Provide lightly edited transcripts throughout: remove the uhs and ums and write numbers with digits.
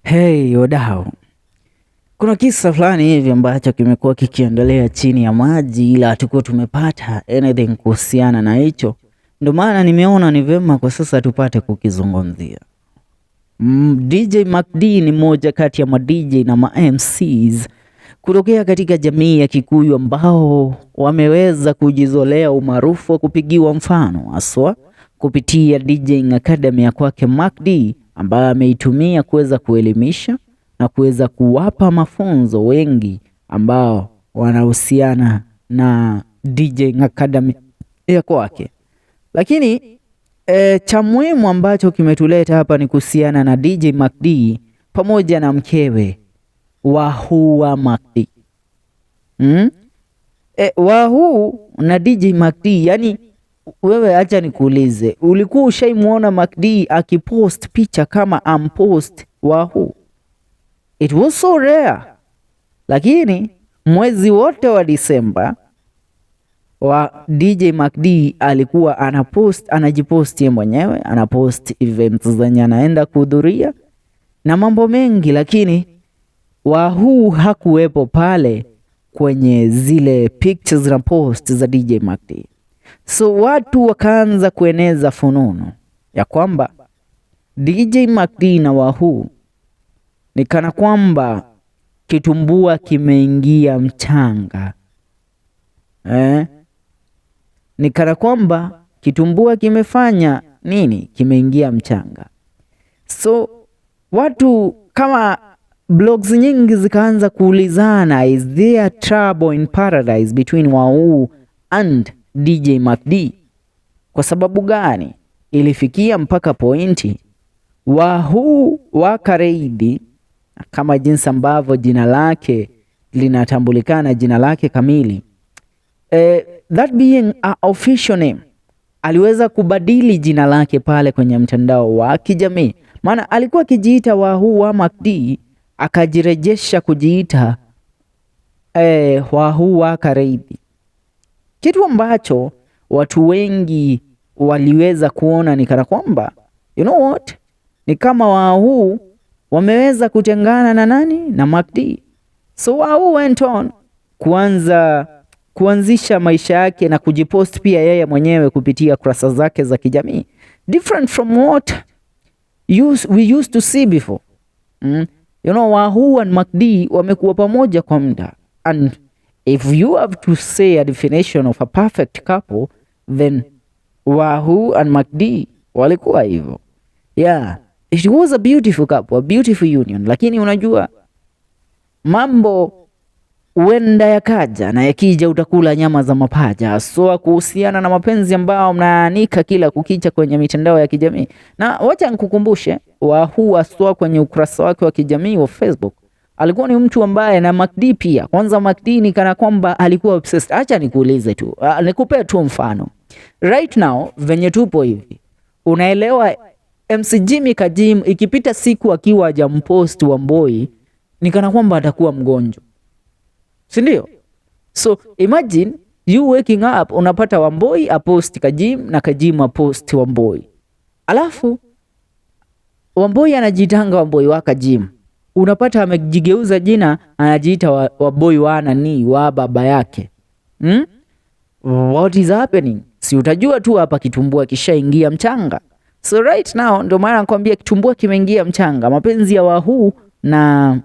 Hey wadau, kuna kisa fulani hivi ambacho kimekuwa kikiendelea chini ya maji, ila hatukuwa tumepata anything kuhusiana na hicho. Ndio maana nimeona ni vyema kwa sasa tupate kukizungumzia. DJ Macdee ni moja kati ya ma DJ na ma MCs kutokea katika jamii ya Kikuyu ambao wameweza kujizolea umaarufu wa kupigiwa mfano haswa kupitia DJing Academy ya kwake Macdee, ambayo ameitumia kuweza kuelimisha na kuweza kuwapa mafunzo wengi ambao wanahusiana na DJing Academy ya kwake. Lakini cha muhimu ambacho kimetuleta hapa ni kuhusiana na DJ Macdee pamoja na mkewe Wahu wa Macdee. Wahu na DJ Macdee, yani wewe acha nikuulize, ulikuwa ushaimuona Macdee akipost picha kama ampost Wahu? It was so rare. Lakini mwezi wote wa Disemba wa DJ Macdee alikuwa anajipost yeye mwenyewe, anapost events zenye anaenda kuhudhuria na mambo mengi, lakini Wahu hakuwepo pale kwenye zile pictures na post za DJ Macdee. So watu wakaanza kueneza fununu ya kwamba DJ Macdee na Wahu ni kana kwamba kitumbua kimeingia mchanga. Ni kana kwamba kitumbua kimefanya nini? Kimeingia mchanga. So watu kama blogs nyingi zikaanza kuulizana, is there trouble in paradise between Wahu and DJ Macdee? Kwa sababu gani? Ilifikia mpaka pointi Wahu wa Kareidi, kama jinsi ambavyo jina lake linatambulikana, jina lake kamili, that being a official name, aliweza kubadili jina lake pale kwenye mtandao wa kijamii. Maana alikuwa akijiita Wahu wa Macdee, akajirejesha kujiita Wahu wa Kareidi, kitu ambacho watu wengi waliweza kuona ni kana kwamba you know what, ni kama Wahu wameweza kutengana na nani? Na Macdee. So Wahu went on kuanzisha maisha yake na kujipost pia yeye mwenyewe kupitia kurasa zake za kijamii, different from what we used to see before. You know, Wahu and Macdee wamekuwa pamoja kwa muda, and if you have to say a definition of a perfect couple, then Wahu and Macdee walikuwa hivyo. Yeah, it was a beautiful couple, a beautiful union. Lakini unajua mambo huenda yakaja, na yakija utakula nyama za mapaja. So kuhusiana na mapenzi ambao mnaanika kila kukicha kwenye mitandao ya kijamii. Na wacha nikukumbushe, Wahu aswa kwenye ukurasa wake wa kijamii wa Facebook alikuwa ni mtu ambaye, na Macdee pia. Kwanza Macdee ni kana kwamba alikuwa obsessed. Acha nikuulize tu, nikupe tu mfano. Right now venye tupo hivi, unaelewa MC Jimmy Kajim ikipita siku akiwa hajampost Wamboi ni kana kwamba atakuwa mgonjwa, si ndio? So imagine you waking up unapata Wamboi apost Kajim na Kajim apost Wamboi, alafu Wamboi anajitanga Wamboi wa Kajim, unapata amejigeuza jina, anajiita Wamboi wa nani, wa baba yake. What is happening? Si utajua tu hapa kitumbua kishaingia mchanga. So right now ndio maana nakwambia kitumbua kimeingia mchanga. Mapenzi ya Wahu na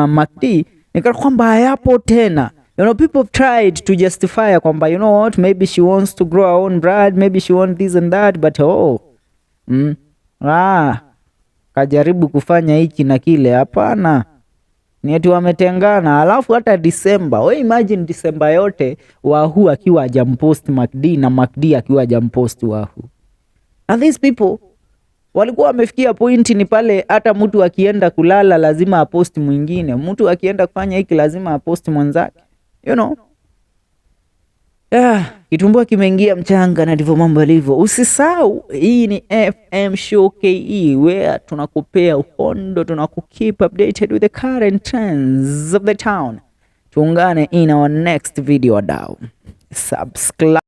Macdee ni kana kwamba hayapo tena. You know, people have tried to justify kwamba you know what, maybe she wants to grow her own bride, maybe she wants this and that, but kajaribu kufanya hiki na kile. Hapana, ni eti wametengana. Alafu hata Disemba, we imagine Disemba yote Wahu akiwa hajampost Macdee na Macdee akiwa hajampost Wahu. And these people walikuwa wamefikia pointi ni pale hata mtu akienda kulala lazima aposti mwingine, mtu akienda kufanya hiki lazima aposti mwenzake, you know. Kitumbua kimeingia mchanga, na ndivyo mambo yalivyo. Usisahau hii ni FM Show KE, where tunakupea uhondo, tunakukeep updated with the current trends of the town. Tuungane in our next video down. Subscribe.